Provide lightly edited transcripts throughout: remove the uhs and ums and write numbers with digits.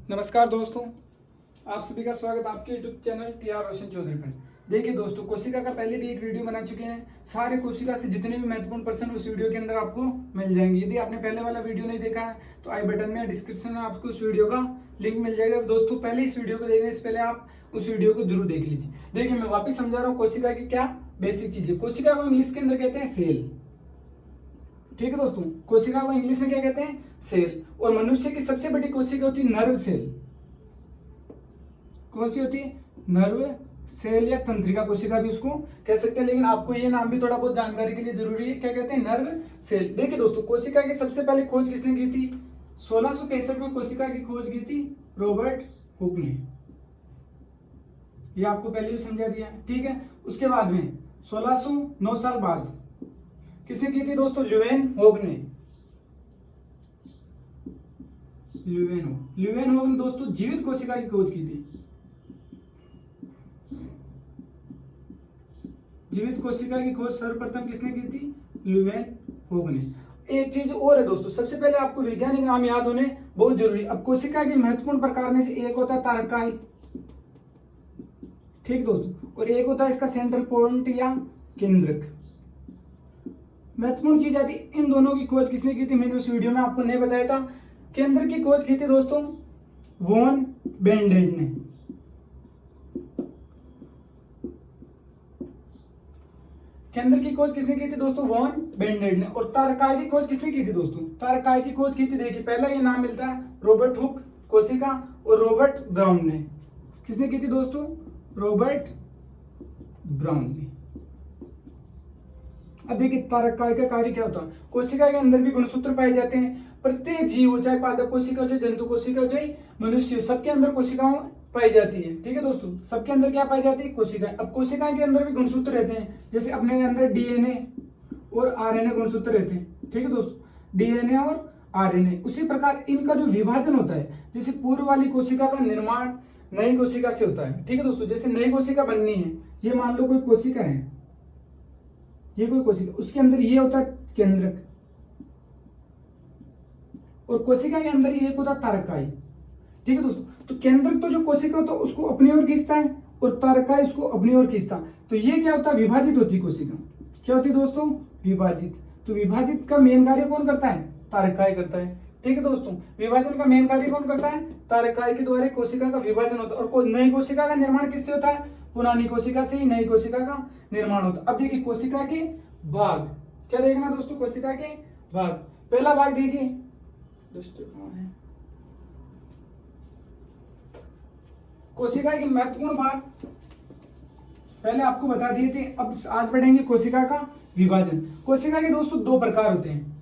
नमस्कार दोस्तों, आप सभी का स्वागत आपके यूट्यूब चैनल टीआर रोशन चौधरी पर। देखिए दोस्तों, कोशिका का पहले भी एक वीडियो बना चुके हैं। सारे कोशिका से जितने भी महत्वपूर्ण प्रश्न उस वीडियो के अंदर आपको मिल जाएंगे। यदि आपने पहले वाला वीडियो नहीं देखा है तो आई बटन में डिस्क्रिप्शन में आपको उस वीडियो का लिंक मिल जाएगा। दोस्तों, पहले इस वीडियो को देखने से पहले आप उस वीडियो को जरूर देख लीजिए। देखिए, मैं वापिस समझा रहा हूँ कोशिका की क्या बेसिक चीज है। कोशिका को इंग्लिश के अंदर कहते हैं सेल। ठीक है दोस्तों, कोशिका को इंग्लिश में क्या कहते हैं? सेल। और मनुष्य की सबसे बड़ी कोशिका होती है नर्व सेल। कौन सी होती है? नर्व सेल या तंत्रिका कोशिका भी उसको कह सकते हैं, लेकिन आपको ये नाम भी थोड़ा बहुत जानकारी के लिए जरूरी है। क्या कहते हैं? Nerve cell. देखिए दोस्तों, कोशिका की सबसे पहले खोज किसने की थी? 1665 में कोशिका की खोज की थी रॉबर्ट हुक ने। ये आपको पहले भी समझा दिया है, ठीक है। उसके बाद में 9 साल बाद किसने की थी दोस्तों? ल्यूवेनहोग ने। ल्यूवेनहोग ने दोस्तों जीवित कोशिका की खोज की थी। जीवित कोशिका की खोज सर्वप्रथम किसने की थी? ल्यूवेनहोग ने। एक चीज और है दोस्तों, सबसे पहले आपको वैज्ञानिक नाम याद होने बहुत जरूरी है। अब कोशिका के महत्वपूर्ण प्रकार में से एक होता है तारकाई, ठीक दोस्तों, और एक होता है इसका सेंट्रल पॉइंट या केंद्रक। महत्वपूर्ण चीज आती है, इन दोनों की खोज किसने की थी? मैंने उस वीडियो में आपको नहीं बताया था। केंद्र की खोज की थी दोस्तों वॉन बेंडेड ने। केंद्र की खोज किसने की थी दोस्तों? वॉन बेंडेड ने। और तारकाई की खोज किसने की थी दोस्तों? तारकाई की खोज की थी, देखिए पहला ये नाम मिलता है रॉबर्ट हुक कोशिका और रॉबर्ट ब्राउन ने। किसने की थी दोस्तों? रॉबर्ट ब्राउन ने। अब देखिए तारकाई का कार्य क्या होता है। कोशिका के अंदर भी गुणसूत्र पाए जाते हैं। प्रत्येक जीव हो, चाहे पादप कोशिका हो, चाहे जंतु कोशिका हो, चाहे मनुष्य हो, सबके अंदर कोशिकाओं पाई जाती है। ठीक है दोस्तों, सबके अंदर क्या पाई जाती है? कोशिकाएं। अब कोशिका के अंदर भी गुणसूत्र रहते हैं, जैसे अपने अंदर डीएनए और आरएनए गुणसूत्र रहते हैं। ठीक है दोस्तों, डीएनए और आरएनए। उसी प्रकार इनका जो विभाजन होता है, जैसे पूर्व वाली कोशिका का निर्माण नई कोशिका से होता है। ठीक है दोस्तों, जैसे नई कोशिका बननी है, ये मान लो कोई कोशिका है, ये कोई कोशिका, उसके अंदर ये होता है केंद्रक, और कोशिका के अंदर ये एक होता है तारकाई। ठीक है दोस्तों, तो केंद्रक तो जो कोशिका होता है उसको अपनी ओर खींचता है और तारकाई उसको अपनी ओर खींचता है। तो ये क्या होता है? विभाजित होती कोशिका। क्या होती है दोस्तों? विभाजित। तो विभाजित का मेन कार्य कौन करता है? तारकाई करता है। ठीक है दोस्तों, विभाजन का मेन कार्य कौन करता है? तारकाई के द्वारा कोशिका का विभाजन होता है। और नई कोशिका का निर्माण किससे होता है? पुरानी कोशिका से ही नई कोशिका का निर्माण होता है। अब देखिए कोशिका के भाग, क्या देखना दोस्तों? कोशिका के भाग। पहला भाग देखिए, कोशिका के महत्वपूर्ण भाग पहले आपको बता दिए थे। अब आज पढ़ेंगे कोशिका का विभाजन। कोशिका के दोस्तों दो प्रकार होते हैं।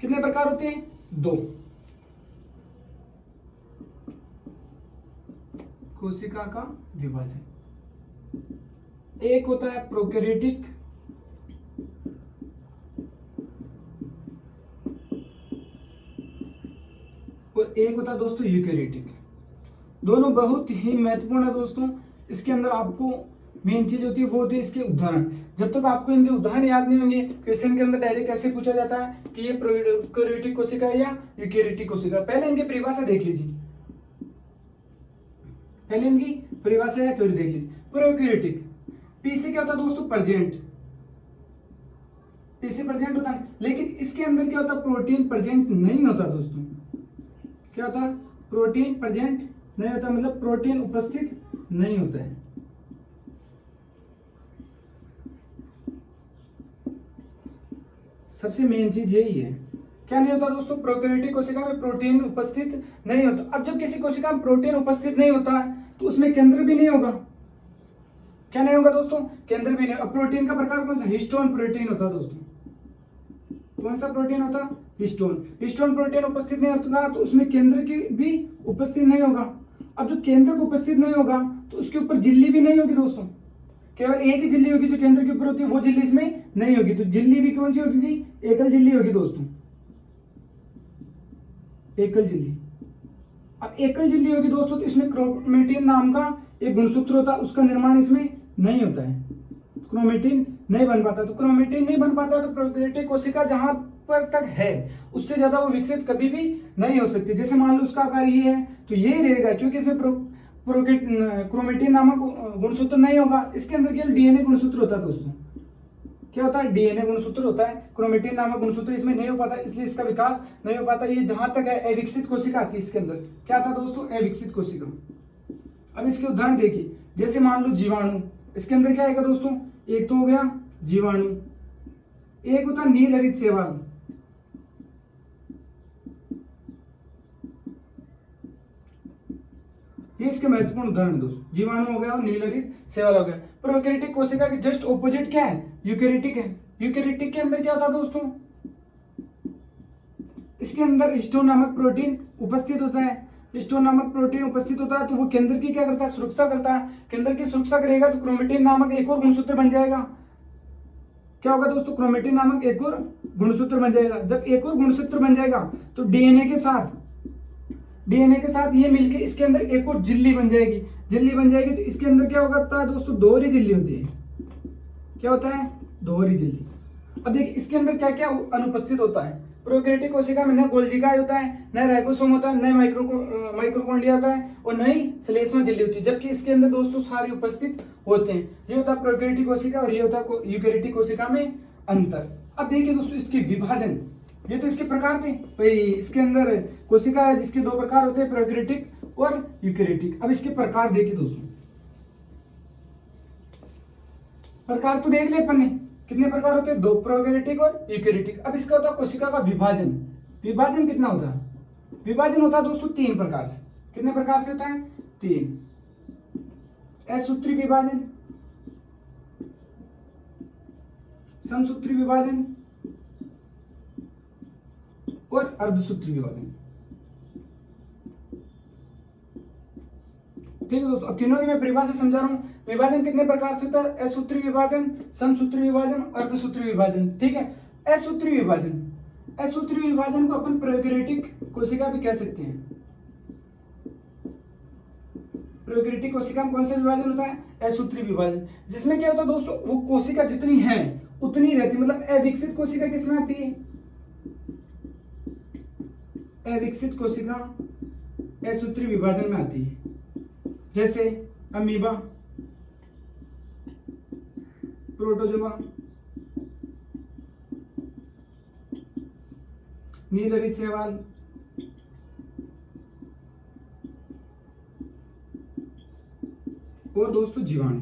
कितने प्रकार होते हैं? दो। कोशिका का विभाजन, एक होता है प्रोकैरियोटिक और एक होता है दोस्तों यूकैरियोटिक। दोनों बहुत ही महत्वपूर्ण है दोस्तों। इसके अंदर आपको मेन चीज होती है वो होती है इसके उदाहरण। जब तक आपको इनके उदाहरण याद नहीं होंगे, क्वेश्चन के अंदर डायरेक्ट ऐसे पूछा जाता है कि ये प्रोकैरियोटिक कोशिका है या यूकैरियोटिक कोशिका। पहले इनकी परिभाषा देख लीजिए, पहले इनकी परिभाषा या थ्योरी देख लीजिए। प्रोकैरियोटिक, पी से क्या होता है दोस्तों? प्रेजेंट। पी से प्रेजेंट होता है, लेकिन इसके अंदर क्या होता है? प्रोटीन प्रेजेंट नहीं होता दोस्तों। क्या होता है? प्रोटीन प्रेजेंट नहीं होता, मतलब प्रोटीन उपस्थित नहीं होता है। सबसे मेन चीज यही है। क्या नहीं होता दोस्तों? प्रोकैरियोटिक कोशिका में प्रोटीन उपस्थित नहीं होता। अब जब किसी कोशिका में प्रोटीन उपस्थित नहीं होता है तो उसमें केंद्र भी नहीं होगा। क्या नहीं होगा दोस्तों? केंद्र भी नहीं। अब प्रोटीन का प्रकार कौन सा? हिस्टोन प्रोटीन होता है दोस्तों। कौन सा प्रोटीन होता? हिस्टोन। हिस्टोन प्रोटीन उपस्थित नहीं होता तो उसमें केंद्र की भी उपस्थित नहीं होगा। अब जो केंद्र को उपस्थित नहीं होगा तो उसके ऊपर झिल्ली भी नहीं होगी दोस्तों। केवल एक ही झिल्ली होगी जो केंद्र के ऊपर होती है, वो झिल्ली इसमें नहीं होगी। तो झिल्ली भी कौन सी होगी? एकल झिल्ली होगी दोस्तों, एकल झिल्ली। अब एकल झिल्ली होगी दोस्तों तो इसमें क्रोमेटिन नाम का एक गुणसूत्र होता है, उसका निर्माण इसमें नहीं होता है। क्रोमेटिन नहीं बन पाता। तो क्रोमेटिन नहीं बन पाता तो प्रोकैरियोटिक कोशिका जहां पर तक है उससे ज्यादा वो विकसित कभी भी नहीं हो सकती। जैसे मान लो उसका आकार ये है तो ये रहेगा, क्योंकि इसमें क्रोमेटिन नामक गुणसूत्र नहीं होगा, इसके अंदर केवल डीएनए गुणसूत्र होता है दोस्तों। क्या होता है? डीएनए गुणसूत्र होता है, क्रोमेटिन नामक गुणसूत्र इसमें नहीं हो पाता, इसलिए इसका विकास नहीं हो पाता। ये जहां तक है अविकसित कोशिका आती है इसके अंदर। क्या था दोस्तों? अविकसित कोशिका। अब इसके उदाहरण देखिए, जैसे मान लो जीवाणु, इसके अंदर क्या आएगा दोस्तों? एक तो हो गया जीवाणु, एक होता नील हरित शैवाल, ये इसके महत्वपूर्ण उदाहरण है दोस्तों। जीवाणु हो गया और नील हरित शैवाल हो गया। प्रोकैरियोटिक कोशिका के जस्ट ऑपोजिट क्या है? यूकैरियोटिक है। यूकैरियोटिक के अंदर क्या होता है दोस्तों? इसके अंदर हिस्टोन नामक प्रोटीन उपस्थित होता है। हिस्टोन नामक प्रोटीन उपस्थित होता है तो वो केंद्र की क्या करता है? सुरक्षा करता है। केंद्र की सुरक्षा करेगा तो क्रोमेटिन नामक एक और गुणसूत्र बन जाएगा। क्या होगा दोस्तों? क्रोमेटिन नामक एक और गुणसूत्र बन जाएगा। जब एक और गुणसूत्र बन जाएगा तो डीएनए के साथ ये मिलके इसके अंदर एक और झिल्ली बन जाएगी। झिल्ली बन जाएगी तो इसके अंदर क्या होगा दोस्तों? दोहरी झिल्ली होती है। क्या होता है? दोहरी झिल्ली। अब देखिए इसके अंदर क्या क्या अनुपस्थित होता है। प्रोकैरियोटिक कोशिका में न गोल्जी होता है, न राइबोसोम होता है, न माइक्रोकॉन्ड्रिया होता है और न ही श्लेष्मा झिल्ली होती है, जबकि इसके अंदर दोस्तों सारे उपस्थित होते हैं। ये होता है प्रोकैरियोटिक कोशिका और ये होता है यूकैरियोटिक कोशिका में अंतर। अब देखिए दोस्तों इसके विभाजन, ये तो इसके प्रकार थे भाई। इसके अंदर कोशिका है जिसके दो प्रकार होते हैं, प्रोकैरियोटिक और यूकैरियोटिक। अब इसके प्रकार देखिए दोस्तों, प्रकार तो देख ले अपन ने कितने प्रकार होते हैं? दो, प्रोकैरियोटिक और यूकैरियोटिक। अब इसका होता है कोशिका का विभाजन। विभाजन कितना होता है? विभाजन होता है दोस्तों 3 प्रकार से। कितने प्रकार से होता है? 3। असूत्री विभाजन, समसूत्री विभाजन और अर्धसूत्री विभाजन। ठीक है दोस्तों, अब तीनों की मैं परिभाषा समझा रहा हूँ। विभाजन कितने प्रकार से होता है? असूत्री विभाजन, समसूत्री विभाजन, अर्धसूत्री विभाजन। ठीक है, असूत्री विभाजन, असूत्री विभाजन को अपन प्रोकैरियोटिक कोशिका भी कह सकते हैं। प्रोकैरियोटिक कोशिका में कौन सा विभाजन होता है? असूत्री विभाजन, जिसमें क्या होता है दोस्तों? वो कोशिका जितनी है उतनी रहती है। मतलब अविकसित कोशिका किसमें आती है? अविकसित कोशिका असूत्री विभाजन में आती है, जैसे अमीबा, प्रोटोजोआ, नील हरित शैवाल, और दोस्तों जीवाणु।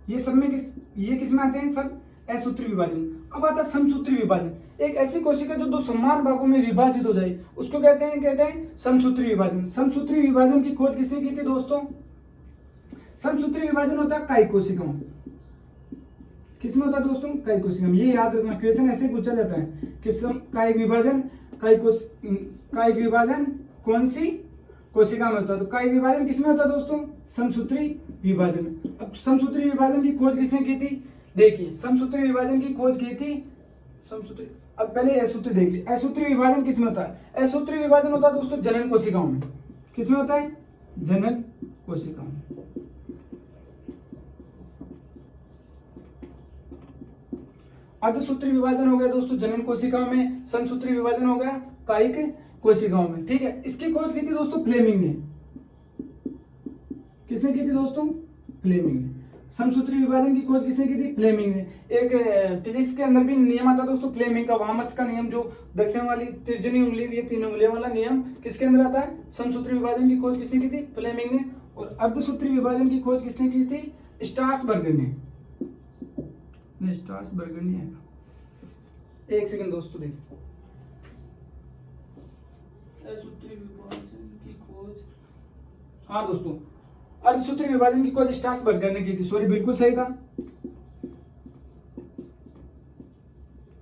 ये सब में ये किस में आते हैं? सब असूत्री विभाजन। अब आता है समसूत्री विभाजन। एक ऐसी कोशिका जो 2 समान भागों में विभाजित हो जाए उसको कहते हैं समसूत्री विभाजन। समसूत्री विभाजन की खोज किसने की थी दोस्तों? समसूत्री विभाजन होता है कायिक कोशिकाओं। किसमें होता है दोस्तों? कायिक कोशिका में। ये याद रखना, क्वेश्चन ऐसे पूछा जाता है कि कायिक विभाजन कौन सी कोशिका में होता है? तो कायिक विभाजन किसमें होता है दोस्तों? समसूत्री विभाजन। अब समसूत्री विभाजन की खोज किसने की थी? देखिए समसूत्री विभाजन की खोज की थी समसूत्री। अब पहले असूत्री देख ली। असूत्री विभाजन किसमें होता है? असूत्री विभाजन होता है दोस्तों जनन कोशिकाओं में। किसमें होता है? जनन कोशिकाओं में। अर्धसूत्री विभाजन हो गया दोस्तों जनन कोशिकाओं में। समसूत्री विभाजन हो गया कायिक कोशिकाओं में। ठीक है, इसकी खोज की थी दोस्तों फ्लेमिंग ने। किसने की थी दोस्तों? फ्लेमिंग ने। समसूत्री विभाजन की खोज किसने की थी? फ्लेमिंग ने। एक फिजिक्स के अंदर भी नियम आता दोस्तों फ्लेमिंग का, वामस का नियम, जो दक्षिण वाली तर्जनी उंगली, ये 3 उंगलियों वाला नियम किसके अंदर आता है? समसूत्री विभाजन की खोज किसने की थी? फ्लेमिंग ने। और अर्धसूत्री विभाजन की खोज किसने की थी? स्ट्रासबर्गर ने। स्ट्रासबर्गर नहीं आएगा, एक सेकंड दोस्तों देखिए। अर्धसूत्री विभाजन की खोज, हाँ दोस्तों, अर्धसूत्री विभाजन की खोज स्ट्रासबर्गर ने की थी। सॉरी, बिल्कुल सही था।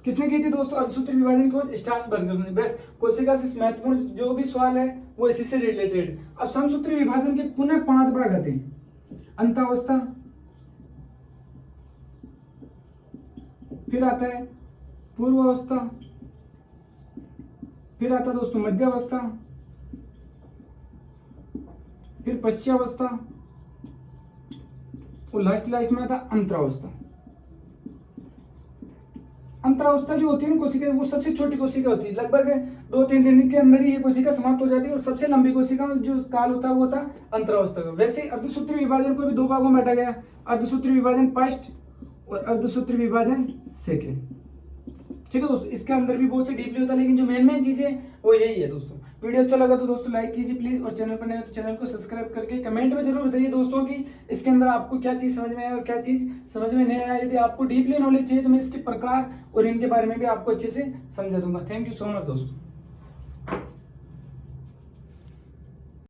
किसने की थी दोस्तों अर्धसूत्री विभाजन की खोज? स्ट्रासबर्गर ने। बस कोशिका से महत्वपूर्ण जो भी सवाल है वो इसी से रिलेटेड। अब समसूत्री विभाजन के पुनः 5 भाग आते हैं। अंतावस्था, फिर आता है पूर्वावस्था, फिर आता है दोस्तों मध्यावस्था, फिर पश्चावस्था और लास्ट में आता है अंतरावस्था। अंतरावस्था जो होती है ना कोशिका, वो सबसे छोटी कोशिका होती है, लगभग 2-3 दिन के अंदर ही ये कोशिका समाप्त हो जाती है। और सबसे लंबी कोशिका जो काल होता है वो होता है अंतरावस्था का। वैसे अर्धसूत्री विभाजन को भी 2 भागों में बांटा गया, अर्धसूत्री विभाजन फर्स्ट और अर्धसूत्री विभाजन सेकेंड। ठीक है दोस्तों, इसके अंदर भी बहुत से डीपली होता है, लेकिन जो मेन चीज है वो यही है दोस्तों। वीडियो अच्छा लगा तो दोस्तों लाइक कीजिए प्लीज, और चैनल पर नए हो तो चैनल को सब्सक्राइब करके कमेंट में जरूर बताइए दोस्तों कि इसके अंदर आपको क्या चीज समझ में आया और क्या चीज समझ में नहीं आया। यदि आपको डीपली नॉलेज चाहिए तो मैं इसके प्रकार और इनके बारे में भी आपको अच्छे से समझा दूंगा। थैंक यू सो मच दोस्तों।